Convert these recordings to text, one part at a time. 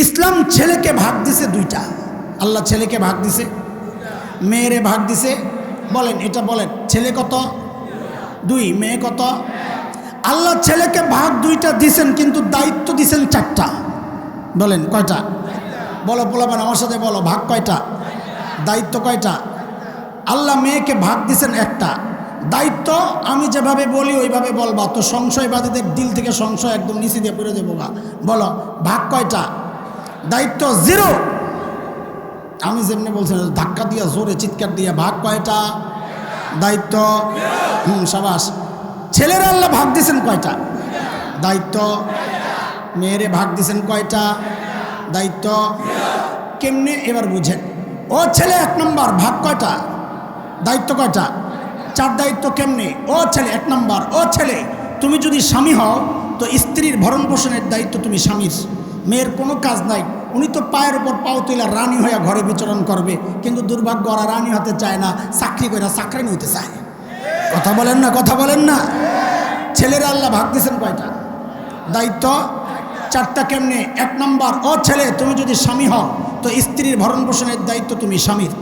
ইসলাম ছেলেকে ভাগ দিছে দুইটা। আল্লাহ ছেলেকে ভাগ দিছে, মেয়েরে ভাগ দিছে। বলেন, এটা বলেন, ছেলে কত? দুই, মেয়ে কত? আল্লাহ ছেলেকে ভাগ দুইটা দিছেন, কিন্তু দায়িত্ব দিছেন চারটা। বলেন কয়টা? বলো পোলাপান, আমার সাথে বলো, ভাগ কয়টা? দায়িত্ব কয়টা? আল্লাহ মেয়েকে ভাগ দিছেন একটা। দায়িত্ব আমি যেভাবে বলি ওইভাবে বলবা, তো সংশয়বাদীদের দিল থেকে সংশয় একদম নিচে দিয়ে পড়ে দেবো। বলো ভাগ কয়টা? দায়িত্ব জিরো। আমি যেমনি বলছি ধাক্কা দিয়া জোরে চিৎকার দিয়া, ভাগ কয়টা? দায়িত্ব সাবাস। ছেলেরা আল্লাহ ভাগ দিছেন কয়টা? দায়িত্ব। মেয়েরে ভাগ দিছেন কয়টা? দায়িত্ব। কেমনে এবার বুঝেন। ও ছেলে 1 নম্বর, ভাগ কয়টা? দায়িত্ব কয়টা? 4 দায়িত্ব কেমনে? ও ছেলে 1 নম্বর, ও ছেলে তুমি যদি স্বামী হও তো স্ত্রীর ভরণ পোষণের দায়িত্ব তুমি স্বামীর। মেয়ের কোনো কাজ নাই, উনি তো পায়ের উপর পাও তুইলা রানী হইয়া ঘরে বিচরণ করবে, কিন্তু দুর্ভাগ্য ওরা রানী হতে চায় না, চাকরি করে চাকরি নিতে চায়। কথা বলেন না, কথা বলেন না। ছেলেরা আল্লাহ ভাগ দিয়েছেন কয়টা? দায়িত্ব 4টা কেমনে? 1 নম্বর, ও ছেলে তুমি যদি স্বামী হও তো স্ত্রীর ভরণ পোষণের দায়িত্ব তুমি স্বামীর।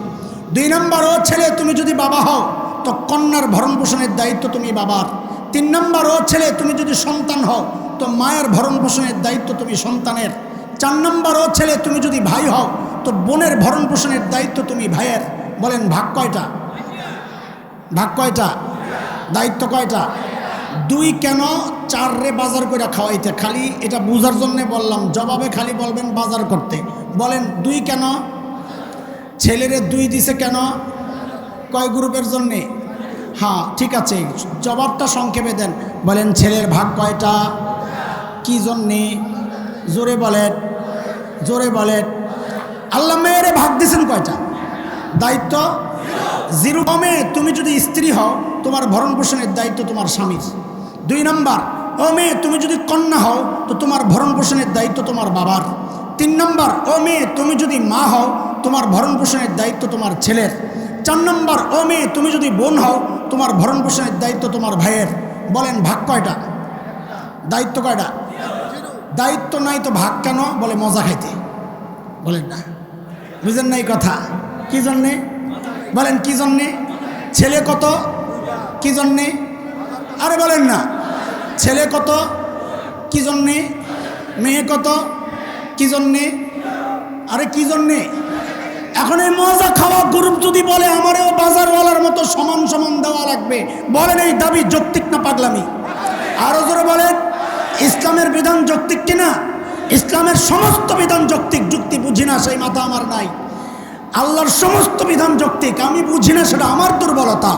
2 নম্বর, ও ছেলে তুমি যদি বাবা হও তো কন্যার ভরণ পোষণের দায়িত্ব তুমি বাবার। 3 নম্বর, ও ছেলে তুমি যদি সন্তান হও তো মায়ের ভরণ পোষণের দায়িত্ব তুমি সন্তানের। 4 নম্বর, ও ছেলে তুমি যদি ভাই হও তো বোনের ভরণ পোষণের দায়িত্ব তুমি ভাইয়ের। বলেন ভাগ কয়টা? ভাগ কয়টা? দায়িত্ব কয়টা? 2 কেন? 4 রে বাজার করে খাওয়াইতে, খালি এটা বুঝার জন্যে বললাম, জবাবে খালি বলবেন বাজার করতে। বলেন 2 কেন? ছেলেরে 2 দিছে কেন? কয় গ্রুপের জন্যে? হ্যাঁ ঠিক আছে, জবাবটা সংক্ষেপে দেন। বলেন ছেলের ভাগ কয়টা? কি জন্যে? জোরে বলেন, জোরে বলেন। আল্লাহ মেয়েরে ভাগ দিছেন কয়টা? দায়িত্ব 0। মেয়ে তুমি যদি স্ত্রী হও তোমার ভরণ পোষণের দায়িত্ব তোমার স্বামীর। 2 নম্বর, ও মেয়ে তুমি যদি কন্যা হও তো তোমার ভরণ পোষণের দায়িত্ব তোমার বাবার। 3 নম্বর, ও মেয়ে তুমি যদি মা হও তোমার ভরণ পোষণের দায়িত্ব তোমার ছেলের। 4 নম্বর, ও মেয়ে তুমি যদি বোন হও তোমার ভরণ পোষণের দায়িত্ব তোমার ভাইয়ের। বলেন ভাগ কয়টা? দায়িত্ব কয়টা? দায়িত্ব নাই তো ভাগ কেন? বলে মজা খাইতে। বলেন না, বুঝেন নাই কথা? কি জন্যে? বলেন কি জন্যে? ছেলে কত? কি জন্যে? আরে বলেন না, ছেলে কত? কি জন্যে? মেয়ে কত? কি জন্যে? আরে কি জন্যে? এখন এই মজা খাওয়া গ্রুপ যদি বলে আমারও বাজারওয়ালার মতো সমান সমান দেওয়া লাগবে, বলেন এই দাবি যৌক্তিক না পাগলামি? আরো জোরে বলেন, ইসলামের বিধান যৌক্তিক কিনা? ইসলামের সমস্ত বিধান যৌক্তিক। যুক্তি বুঝি না সেই মাথা আমার নাই। আল্লাহর সমস্ত বিধান যৌক্তিক, আমি বুঝি না, সেটা আমার দুর্বলতা।